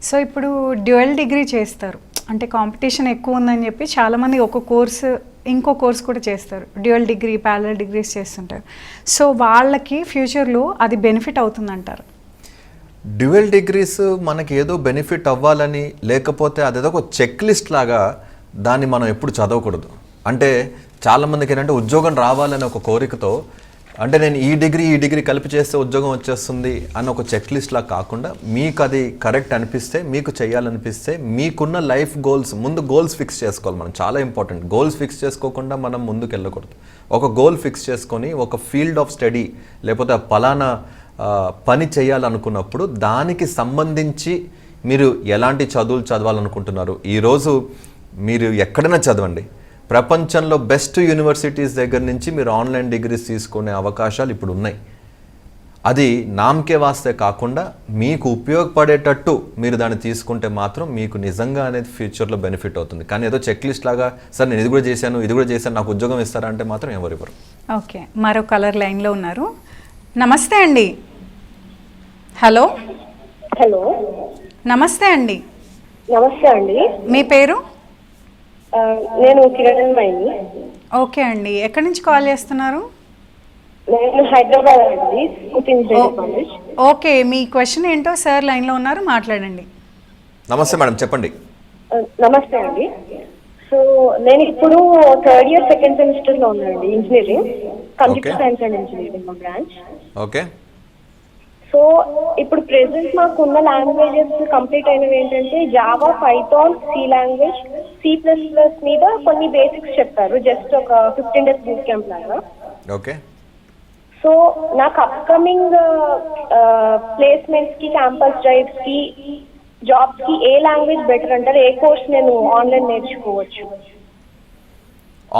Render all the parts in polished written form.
So ఇప్పుడు dual degree చేస్తారు, అంటే కాంపిటీషన్ ఎక్కువ ఉందని చెప్పి చాలామంది ఒక కోర్సు ఇంకో కోర్స్ కూడా చేస్తారు, డ్యూయల్ డిగ్రీ ప్యారలల్ డిగ్రీస్ చేస్తుంటారు. సో వాళ్ళకి ఫ్యూచర్లో అది బెనిఫిట్ అవుతుందంటారు? డ్యూయల్ డిగ్రీస్ మనకి ఏదో బెనిఫిట్ అవ్వాలని, లేకపోతే అదేదో ఒక చెక్ లిస్ట్ లాగా దాన్ని మనం ఎప్పుడు చదవకూడదు. అంటే చాలామందికి ఏంటంటే ఉద్యోగం రావాలని ఒక కోరికతో, అంటే నేను ఈ డిగ్రీ కలిపి చేస్తే ఉద్యోగం వచ్చేస్తుంది అని ఒక చెక్ లిస్ట్ లాగా కాకుండా, మీకు అది కరెక్ట్ అనిపిస్తే, మీకు చేయాలనిపిస్తే, మీకున్న లైఫ్ గోల్స్, ముందు గోల్స్ ఫిక్స్ చేసుకోవాలి. మనం చాలా ఇంపార్టెంట్. గోల్స్ ఫిక్స్ చేసుకోకుండా మనం ముందుకు వెళ్ళకూడదు. ఒక గోల్ ఫిక్స్ చేసుకొని ఒక ఫీల్డ్ ఆఫ్ స్టడీ లేకపోతే పలానా పని చేయాలనుకున్నప్పుడు దానికి సంబంధించి మీరు ఎలాంటి చదువులు చదవాలనుకుంటున్నారు. ఈరోజు మీరు ఎక్కడైనా చదవండి, ప్రపంచంలో బెస్ట్ యూనివర్సిటీస్ దగ్గర నుంచి మీరు ఆన్లైన్ డిగ్రీస్ తీసుకునే అవకాశాలు ఇప్పుడు ఉన్నాయి. అది నామకే వాస్తే కాకుండా మీకు ఉపయోగపడేటట్టు మీరు దాన్ని తీసుకుంటే మాత్రం మీకు నిజంగా అనేది ఫ్యూచర్లో బెనిఫిట్ అవుతుంది. కానీ ఏదో చెక్ లిస్ట్ లాగా సార్ నేను ఇది కూడా చేశాను నాకు ఉద్యోగం ఇస్తారా అంటే మాత్రం ఎవరు. ఓకే, మరో కలర్ లైన్లో ఉన్నారు. నమస్తే అండి. హలో. నమస్తే అండి. మీ పేరు? నేను కిరణ్మయిని. ఓకే అండి, ఎక్కడి నుంచి కాల్ చేస్తున్నారు? నేను హైదరాబాద్ అండి. ఓకే, మీ క్వశ్చన్ ఏంటో సార్ లైన్లో ఉన్నారు, మాట్లాడండి. నమస్తే మేడం, చెప్పండి. నమస్తే అండి. సో నేను ఇప్పుడు థర్డ్ ఇయర్ సెకండ్ సెమిస్టర్ లో ఉన్నానండి, engineering, computer science and engineering branch. Okay. So ఇప్పుడు ప్రెసెంట్ మాకు ఉన్న లాంగ్వేజెస్ కంప్లీట్ అయినవి ఏంటంటే Java, Python, C language, C++ మీద కొన్ని బేసిక్స్ చెప్తారు, జస్ట్ ఒక 15 days బూట్ క్యాంప్ లాగా. ఓకే. సో నాకు అప్కమింగ్ ప్లేస్మెంట్స్ కి, క్యాంపస్ డ్రైవ్స్ కి, జాబ్స్ కి ఏ లాంగ్వేజ్ బెటర్ అంటారు? ఏ కోర్స్ నేను ఆన్లైన్ నేర్చుకోవచ్చు?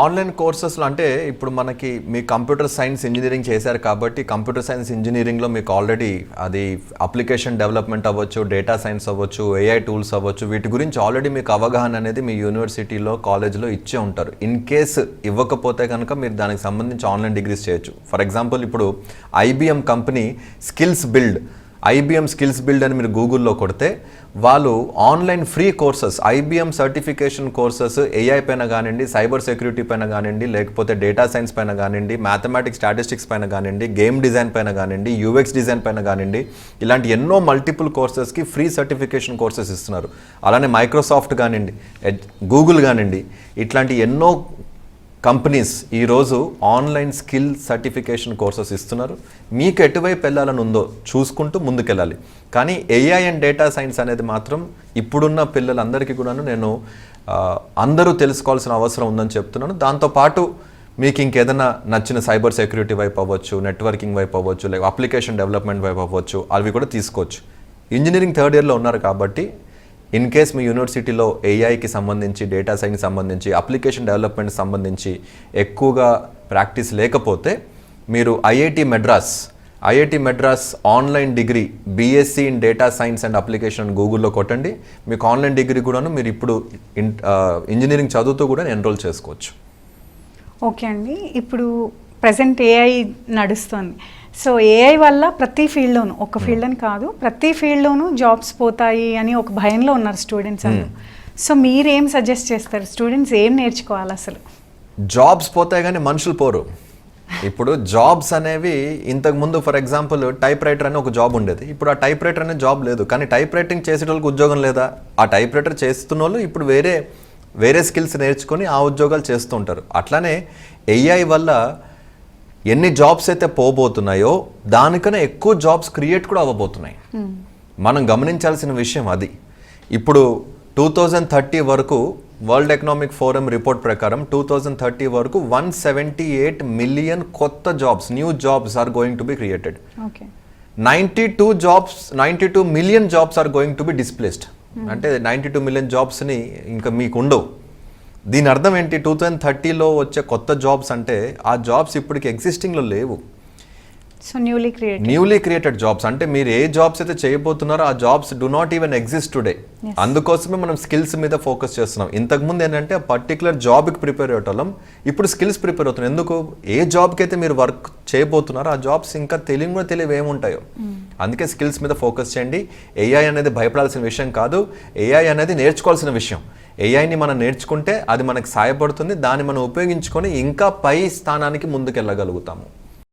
ఆన్లైన్ కోర్సెస్లో అంటే ఇప్పుడు మనకి మీ కంప్యూటర్ సైన్స్ ఇంజనీరింగ్ చేశారు కాబట్టి కంప్యూటర్ సైన్స్ ఇంజనీరింగ్లో మీకు ఆల్రెడీ అది అప్లికేషన్ డెవలప్మెంట్ అవ్వచ్చు, డేటా సైన్స్ అవ్వచ్చు, AI టూల్స్ అవ్వచ్చు, వీటి గురించి ఆల్రెడీ మీకు అవగాహన అనేది మీ యూనివర్సిటీలో, కాలేజ్లో ఇచ్చే ఉంటారు. ఇన్ కేస్ ఇవ్వకపోతే కనుక మీరు దానికి సంబంధించి ఆన్లైన్ డిగ్రీస్ చేయొచ్చు. ఫర్ ఎగ్జాంపుల్ ఇప్పుడు IBM company IBM skills build అని మీరు గూగుల్లో కొడితే వాళ్ళు online free courses, IBM certification courses AI పైన కానివ్వండి, సైబర్ సెక్యూరిటీ పైన కానివ్వండి, లేకపోతే డేటా సైన్స్ పైన కానివ్వండి, మ్యాథమెటిక్స్ స్టాటిస్టిక్స్ పైన కానివ్వండి, గేమ్ డిజైన్ పైన కానివ్వండి, UX డిజైన్ పైన కానివ్వండి, ఇలాంటి ఎన్నో మల్టిపుల్ కోర్సెస్కి ఫ్రీ సర్టిఫికేషన్ కోర్సెస్ ఇస్తున్నారు. అలానే మైక్రోసాఫ్ట్ కానివ్వండి, గూగుల్ కానివ్వండి, ఇట్లాంటి ఎన్నో కంపెనీస్ ఈరోజు ఆన్లైన్ స్కిల్ సర్టిఫికేషన్ కోర్సెస్ ఇస్తున్నారు. మీకు ఎటువైపు వెళ్ళాలని ఉందో చూసుకుంటూ ముందుకెళ్ళాలి. కానీ AI అండ్ డేటా సైన్స్ అనేది మాత్రం ఇప్పుడున్న పిల్లలందరికీ కూడాను నేను అందరూ తెలుసుకోవాల్సిన అవసరం ఉందని చెప్తున్నాను. దాంతోపాటు మీకు ఇంకేదైనా నచ్చిన సైబర్ సెక్యూరిటీ వైపు అవ్వచ్చు, నెట్వర్కింగ్ వైపు అవ్వచ్చు, లేక అప్లికేషన్ డెవలప్మెంట్ వైపు అవ్వచ్చు, అవి కూడా తీసుకోవచ్చు. ఇంజనీరింగ్ థర్డ్ ఇయర్లో ఉన్నారు కాబట్టి ఇన్ కేస్ మీ యూనివర్సిటీలో AIకి సంబంధించి, డేటా సైన్స్ సంబంధించి, అప్లికేషన్ డెవలప్మెంట్ సంబంధించి ఎక్కువగా ప్రాక్టీస్ లేకపోతే మీరు IIT Madras online degree BSc in data science and application గూగుల్లో కొట్టండి. మీకు ఆన్లైన్ డిగ్రీ కూడాను మీరు ఇప్పుడు ఇంజనీరింగ్ చదువుతూ కూడా ఎన్రోల్ చేసుకోవచ్చు. ఓకే అండి, ఇప్పుడు ప్రజెంట్ AI నడుస్తుంది. సో AI వల్ల ప్రతి ఫీల్డ్లోనూ, ఒక ఫీల్డ్ అని కాదు, ప్రతి ఫీల్డ్లోనూ జాబ్స్ పోతాయి అని ఒక భయంలో ఉన్నారు స్టూడెంట్స్ అందరూ. సో మీరేం సజెస్ట్ చేస్తారు? స్టూడెంట్స్ ఏం నేర్చుకోవాలి అసలు? జాబ్స్ పోతాయి కానీ మనుషులు పోరు. ఇప్పుడు జాబ్స్ అనేవి ఇంతకుముందు ఫర్ ఎగ్జాంపుల్ టైప్ రైటర్ అని ఒక జాబ్ ఉండేది. ఇప్పుడు ఆ టైప్ రైటర్ అనే జాబ్ లేదు. కానీ టైప్ రైటింగ్ చేసేటోళ్ళకి ఉద్యోగం లేదా? ఆ టైప్ రైటర్ చేస్తున్న వాళ్ళు ఇప్పుడు వేరే స్కిల్స్ నేర్చుకొని ఆ ఉద్యోగాలు చేస్తూ ఉంటారు. అట్లానే AI వల్ల ఎన్ని జాబ్స్ అయితే పోబోతున్నాయో దానికన్నా ఎక్కువ జాబ్స్ క్రియేట్ కూడా అవ్వబోతున్నాయి. మనం గమనించాల్సిన విషయం అది. ఇప్పుడు 2030 వరకు వరల్డ్ ఎకనామిక్ ఫోరం రిపోర్ట్ ప్రకారం 2030 వరకు 178 మిలియన్ కొత్త jobs, new jobs are going to be created. 92 million jobs are going to be displaced. అంటే 92 మిలియన్ జాబ్స్ని ఇంకా మీకు ఉండవు. దీని అర్థం ఏంటి? 2030లో వచ్చే కొత్త జాబ్స్ అంటే ఆ జాబ్స్ ఇప్పటికి ఎగ్జిస్టింగ్లో లేవు. సో న్యూలీ క్రియేటెడ్ జాబ్స్ అంటే మీరు ఏ జాబ్స్ అయితే చేయబోతున్నారో ఆ jobs do not even exist today. అందుకోసమే మనం స్కిల్స్ మీద ఫోకస్ చేస్తున్నాం. ఇంతకుముందు ఏంటంటే పర్టికులర్ జాబ్కి ప్రిపేర్ అయ్యేటోళ్ళం, ఇప్పుడు స్కిల్స్ ప్రిపేర్ అవుతున్నాం. ఎందుకు, ఏ జాబ్కి అయితే మీరు వర్క్ చేయబోతున్నారో ఆ జాబ్స్ ఇంకా తెలియవు ఏముంటాయో. అందుకే స్కిల్స్ మీద ఫోకస్ చేయండి. ఏఐ అనేది భయపడాల్సిన విషయం కాదు, ఏఐ అనేది నేర్చుకోవాల్సిన విషయం. ఏఐని మనం నేర్చుకుంటే అది మనకు సహాయపడుతుంది, దాన్ని మనం ఉపయోగించుకొని ఇంకా పై స్థానానికి ముందుకెళ్ళగలుగుతాము.